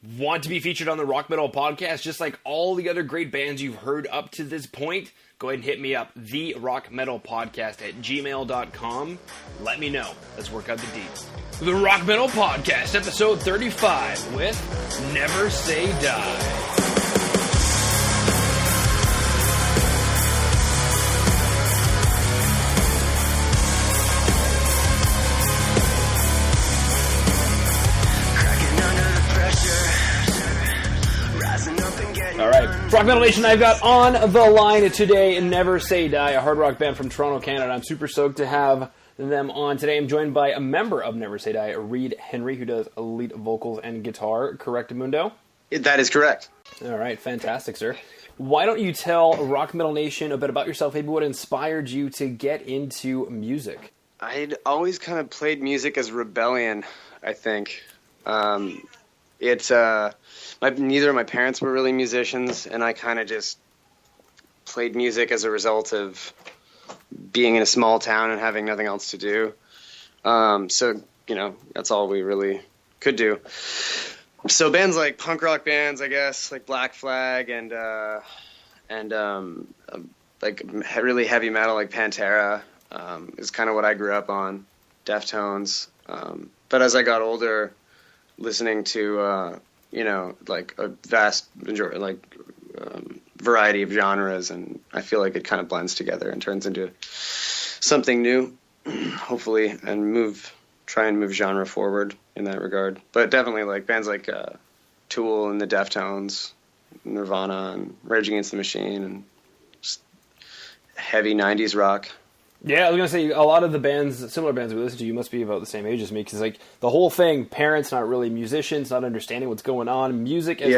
Want to be featured on the Rock Metal Podcast just like all the other great bands you've heard up to this point? Go ahead and hit me up, therockmetalpodcast@gmail.com. Let me know. Let's work out the deeds. The Rock Metal Podcast, episode 35 with Never Say Die. All right, Rock Metal Nation, I've got on the line today Never Say Die, a hard rock band from Toronto, Canada. I'm super stoked to have them on today. I'm joined by a member of Never Say Die, Reed Henry, who does lead vocals and guitar. Correct, Mundo? That is correct. All right, fantastic, sir. Why don't you tell Rock Metal Nation a bit about yourself, maybe what inspired you to get into music? I'd always kind of played music as rebellion, I think. Neither of my parents were really musicians, and I kind of just played music as a result of being in a small town and having nothing else to do. So, that's all we really could do. So bands like punk rock bands, I guess, like Black Flag and like really heavy metal like Pantera is kind of what I grew up on, Deftones. But as I got older, listening to like a vast majority, variety of genres, and I feel like it kind of blends together and turns into something new, hopefully, and try and move genre forward in that regard. But definitely like bands like Tool and the Deftones, Nirvana, and Rage Against the Machine, and just heavy 90s rock. Yeah, I was going to say, a lot of the bands, similar bands we listen to, you must be about the same age as me, because like the whole thing, parents not really musicians, not understanding what's going on, music is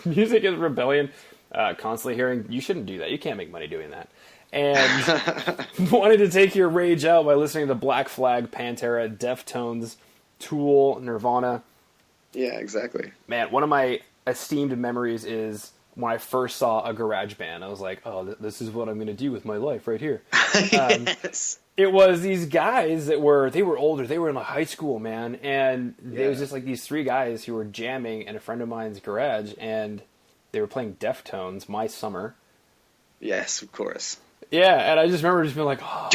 rebellion, constantly hearing, you shouldn't do that, you can't make money doing that. And wanted to take your rage out by listening to Black Flag, Pantera, Deftones, Tool, Nirvana. Yeah, exactly. Man, one of my esteemed memories is when I first saw a garage band. I was like, oh, this is what I'm going to do with my life right here. Yes. It was these guys they were older. They were in high school, man. And it was just like these three guys who were jamming in a friend of mine's garage, and they were playing Deftones, My Summer. Yes, of course. Yeah, and I just remember just being like, oh.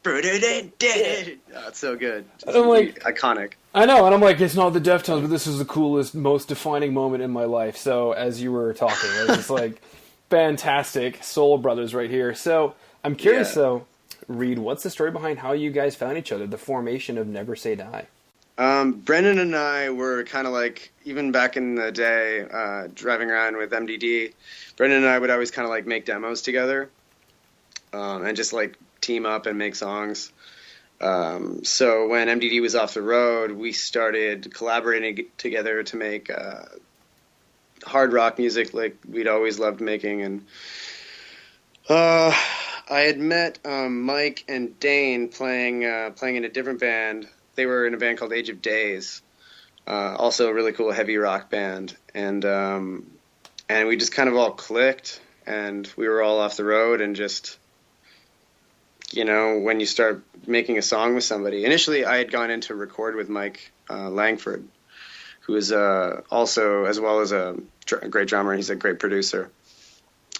Oh, it's so good. It's I'm like, iconic. I know, and I'm like, it's not the Deftones, but this is the coolest, most defining moment in my life. So as you were talking, it was just like, fantastic soul brothers right here. So I'm curious though, Reed, what's the story behind how you guys found each other, the formation of Never Say Die? Brendan and I were kind of like, even back in the day, driving around with MDD, Brendan and I would always kind of like make demos together, and just like team up and make songs. So when MDD was off the road, we started collaborating together to make hard rock music like we'd always loved making. And I had met Mike and Dane playing in a different band. They were in a band called Age of Days, also a really cool heavy rock band. And we just kind of all clicked, and we were all off the road, and just, when you start making a song with somebody. Initially, I had gone in to record with Mike Langford, who is also, as well as a great drummer, he's a great producer.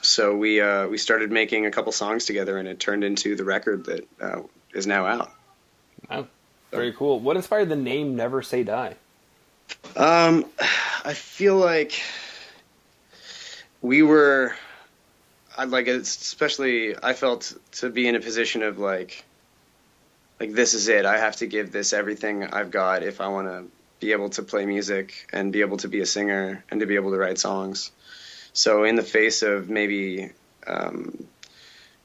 So we started making a couple songs together, and it turned into the record that is now out. Wow, very cool. What inspired the name Never Say Die? I feel like we were... I felt to be in a position of like this is it. I have to give this everything I've got if I want to be able to play music and be able to be a singer and to be able to write songs. So in the face of maybe,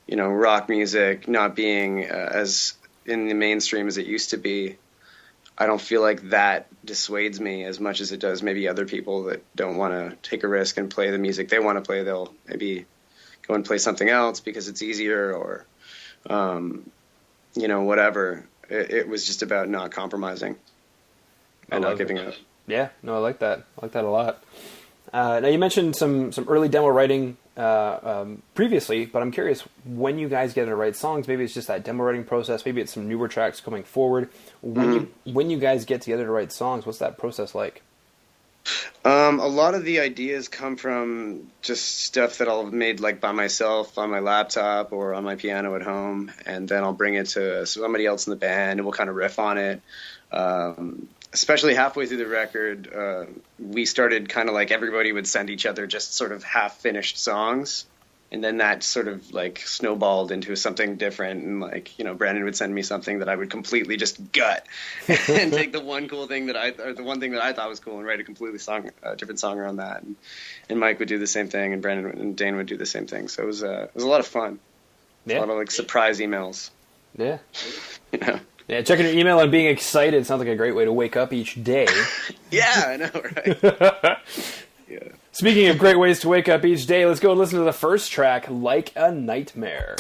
rock music not being as in the mainstream as it used to be, I don't feel like that dissuades me as much as it does maybe other people that don't want to take a risk and play the music they want to play. They'll maybe go and play something else because it's easier, or, whatever. It was just about not compromising and not giving up. Yeah, no, I like that. I like that a lot. Now, you mentioned some early demo writing previously, but I'm curious, when you guys get to write songs, maybe it's just that demo writing process, maybe it's some newer tracks coming forward. When you guys get together to write songs, what's that process like? A lot of the ideas come from just stuff that I'll made like by myself on my laptop or on my piano at home, and then I'll bring it to somebody else in the band and we'll kind of riff on it. Especially halfway through the record, we started kind of like everybody would send each other just sort of half-finished songs. And then that sort of like snowballed into something different. And like, you know, Brandon would send me something that I would completely just gut and take the one thing that I thought was cool and write a completely different song around that. And Mike would do the same thing, and Brandon and Dane would do the same thing. So it was a lot of fun. Yeah. A lot of like surprise emails. Yeah. You know? Yeah, checking your email and being excited sounds like a great way to wake up each day. Yeah, I know, right? Yeah. Speaking of great ways to wake up each day, let's go and listen to the first track, Like a Nightmare.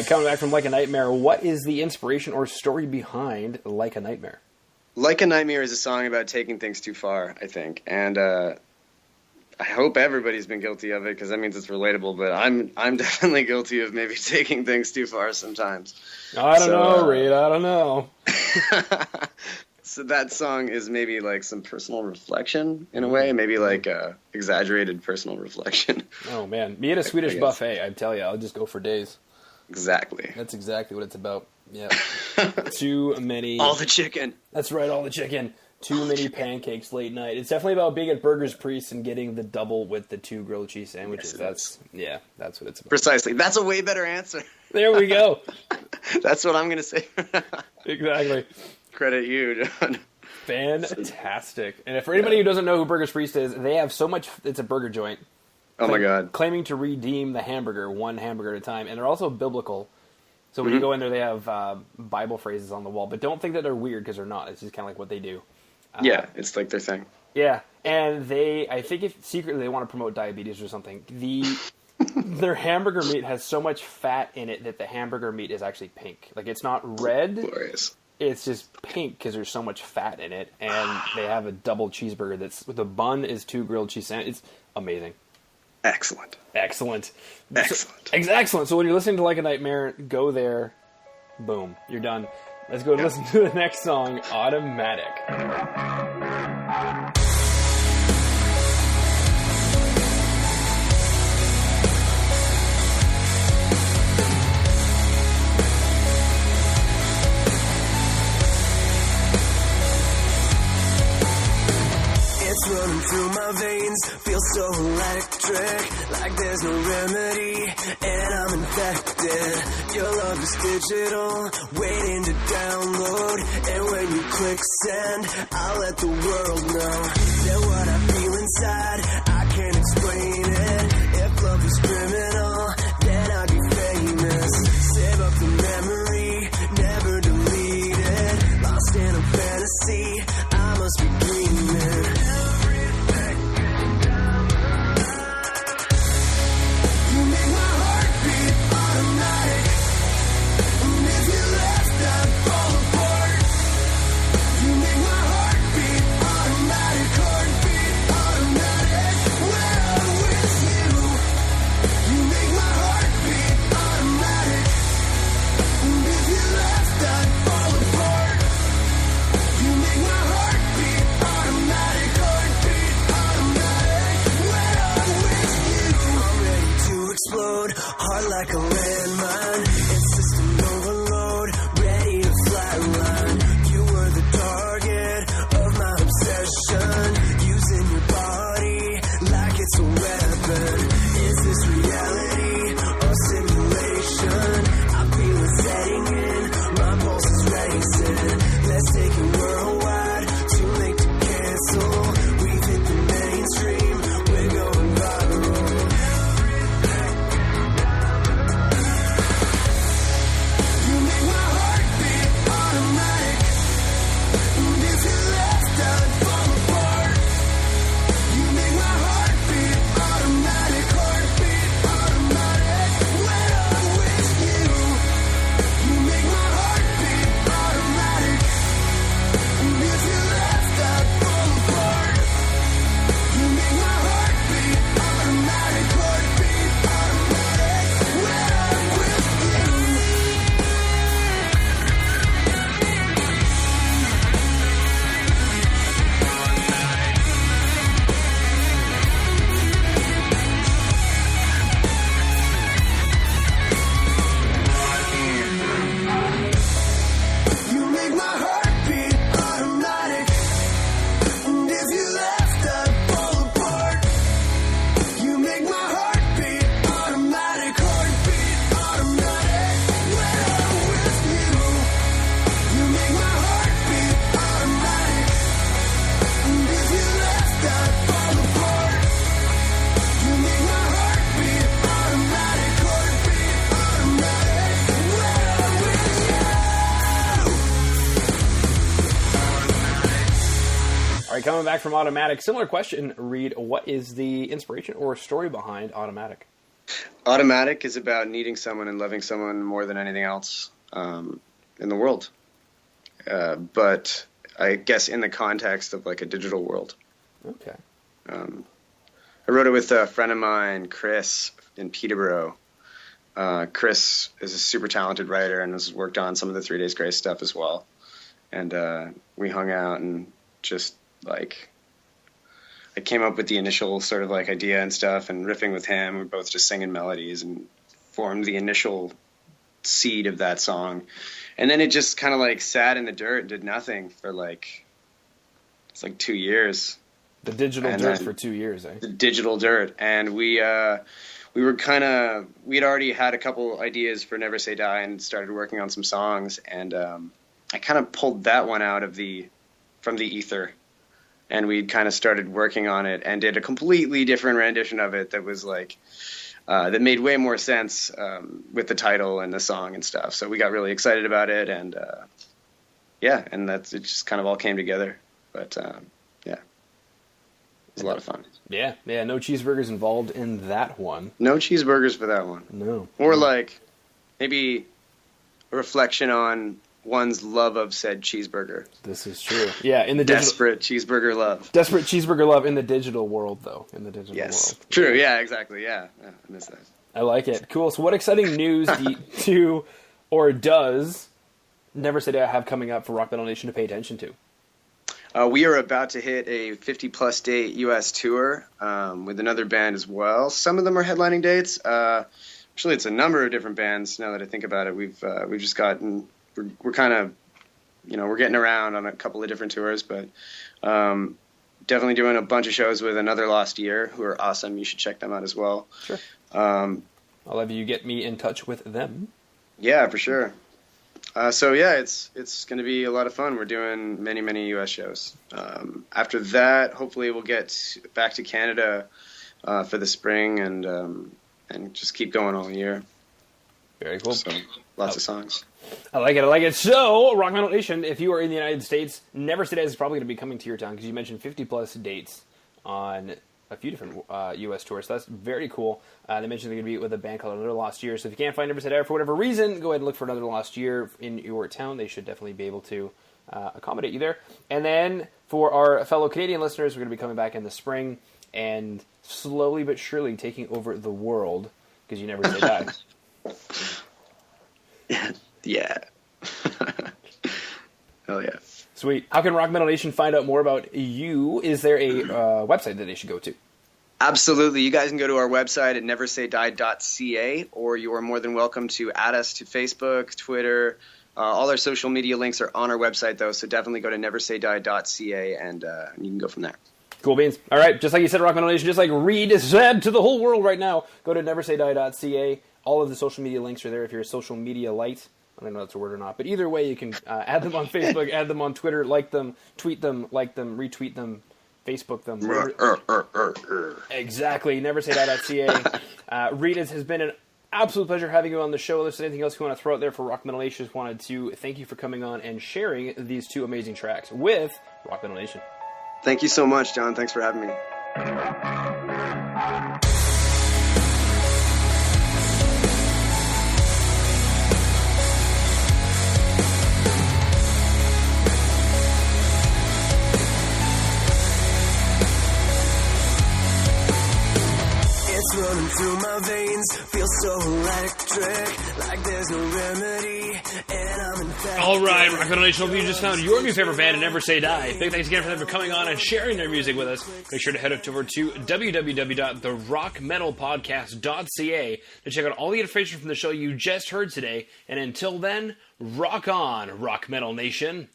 Coming back from Like a Nightmare, what is the inspiration or story behind Like a Nightmare? Like a Nightmare is a song about taking things too far, I think, and I hope everybody's been guilty of it because that means it's relatable. But I'm definitely guilty of maybe taking things too far sometimes. I don't know, Reed. I don't know. So that song is maybe like some personal reflection in a way, maybe like exaggerated personal reflection. Oh man, me at a Swedish buffet, I tell you, I'll just go for days. Exactly. That's exactly what it's about. Yeah. Too many. All the chicken. That's right, all the chicken. too many pancakes late night. It's definitely about being at Burger's Priest and getting the double with the 2 grilled cheese sandwiches. Yes, that's what it's about. Precisely. That's a way better answer. There we go. That's what I'm going to say. Exactly. Credit you, John. Fantastic. And for anybody who doesn't know who Burger's Priest is, they have so much. It's a burger joint. Oh my God. Claiming to redeem the hamburger, one hamburger at a time. And they're also biblical. So when you go in there, they have Bible phrases on the wall. But don't think that they're weird, because they're not. It's just kind of like what they do. Yeah, it's like their thing. Yeah. And I think if secretly they want to promote diabetes or something, their hamburger meat has so much fat in it that the hamburger meat is actually pink. Like, it's not red. Glorious. It's just pink because there's so much fat in it. And they have a double cheeseburger the bun is 2 grilled cheese sandwiches. It's amazing. Excellent. Excellent. Excellent. So when you're listening to Like a Nightmare, go there. Boom. You're done. Let's go listen to the next song, Automatic. It's running through my veins, feels so electric, like there's no remedy, and I'm infected. Your love is digital, waiting to download, and when you click send, I'll let the world know that what I feel inside, I can't explain it. If love was criminal, then I'd be famous. Save up the memory, never delete it. Lost in a fantasy, I must be dreaming. Heart like a landmine, it's system overload, ready to flatline. You were the target of my obsession, using your body like it's a weapon. Is this reality or simulation? I feel it setting in, my pulse is racing. Let's take it worldwide, too late to cancel. We've hit the mainstream, we're going viral. Coming back from Automatic, similar question, Reed. What is the inspiration or story behind Automatic? Automatic is about needing someone and loving someone more than anything else in the world. But I guess in the context of like a digital world. Okay. I wrote it with a friend of mine, Chris, in Peterborough. Chris is a super talented writer and has worked on some of the 3 Days Grace stuff as well. And we hung out and just like I came up with the initial sort of like idea and stuff and riffing with him. We're both just singing melodies and formed the initial seed of that song. And then it just kind of like sat in the dirt and did nothing for like It's like 2 years. The digital dirt for 2 years, eh? The digital dirt, and we were we'd already had a couple ideas for Never Say Die and started working on some songs, and I kind of pulled that one out of from the ether, and we kind of started working on it and did a completely different rendition of it that was like that made way more sense with the title and the song and stuff. So we got really excited about it, and and it just kind of all came together. But yeah, it was a lot of fun. Yeah, no cheeseburgers involved in that one. No cheeseburgers for that one. No. Or like maybe a reflection on one's love of said cheeseburger. This is true. Yeah, in the desperate cheeseburger love. Desperate cheeseburger love in the digital world, though. In the digital world. True. Yeah, exactly. Yeah, I miss that. I like it. Cool. So, what exciting news does Never Say Die have coming up for Rock Metal Nation to pay attention to? We are about to hit a 50-plus date U.S. tour with another band as well. Some of them are headlining dates. Actually, it's a number of different bands. Now that I think about it, we've just gotten we're kind of we're getting around on a couple of different tours, but definitely doing a bunch of shows with Another Lost Year, who are awesome. You should check them out as well. Sure. I'll have you get me in touch with them. Yeah, for sure. So yeah, it's going to be a lot of fun. We're doing many U.S. shows. After that, hopefully we'll get back to Canada for the spring and just keep going all year. Very cool. So lots of songs. I like it. So, Rock Metal Nation, if you are in the United States, Never Say Die is probably going to be coming to your town because you mentioned 50-plus dates on a few different U.S. tours. So that's very cool. They mentioned they're going to be with a band called Another Lost Year. So if you can't find Never Say Die for whatever reason, go ahead and look for Another Lost Year in your town. They should definitely be able to accommodate you there. And then for our fellow Canadian listeners, we're going to be coming back in the spring and slowly but surely taking over the world because you never say die. Yeah. Hell yeah. Sweet. How can Rock Metal Nation find out more about you? Is there a website that they should go to? Absolutely. You guys can go to our website at neversaydie.ca, or you are more than welcome to add us to Facebook, Twitter. All our social media links are on our website, though, so definitely go to neversaydie.ca, and you can go from there. Cool beans. All right, just like you said, Rock Metal Nation, just like Reed said to the whole world right now, go to neversaydie.ca. All of the social media links are there if you're a social media light. I don't know if that's a word or not, but either way, you can add them on Facebook, add them on Twitter, like them, tweet them, like them, retweet them, Facebook them. Exactly. Neversaydie.ca. Reed, it has been an absolute pleasure having you on the show. If there's anything else you want to throw out there for Rock Metal Nation, just wanted to thank you for coming on and sharing these two amazing tracks with Rock Metal Nation. Thank you so much, John. Thanks for having me. It's running through my veins, feels so electric, like there's no remedy, and I'm infected. All right, Rock Metal Nation, hope you just found your new favorite band, Never Say Die. Big thanks again for them for coming on and sharing their music with us. Make sure to head over to www.therockmetalpodcast.ca to check out all the information from the show you just heard today. And until then, rock on, Rock Metal Nation.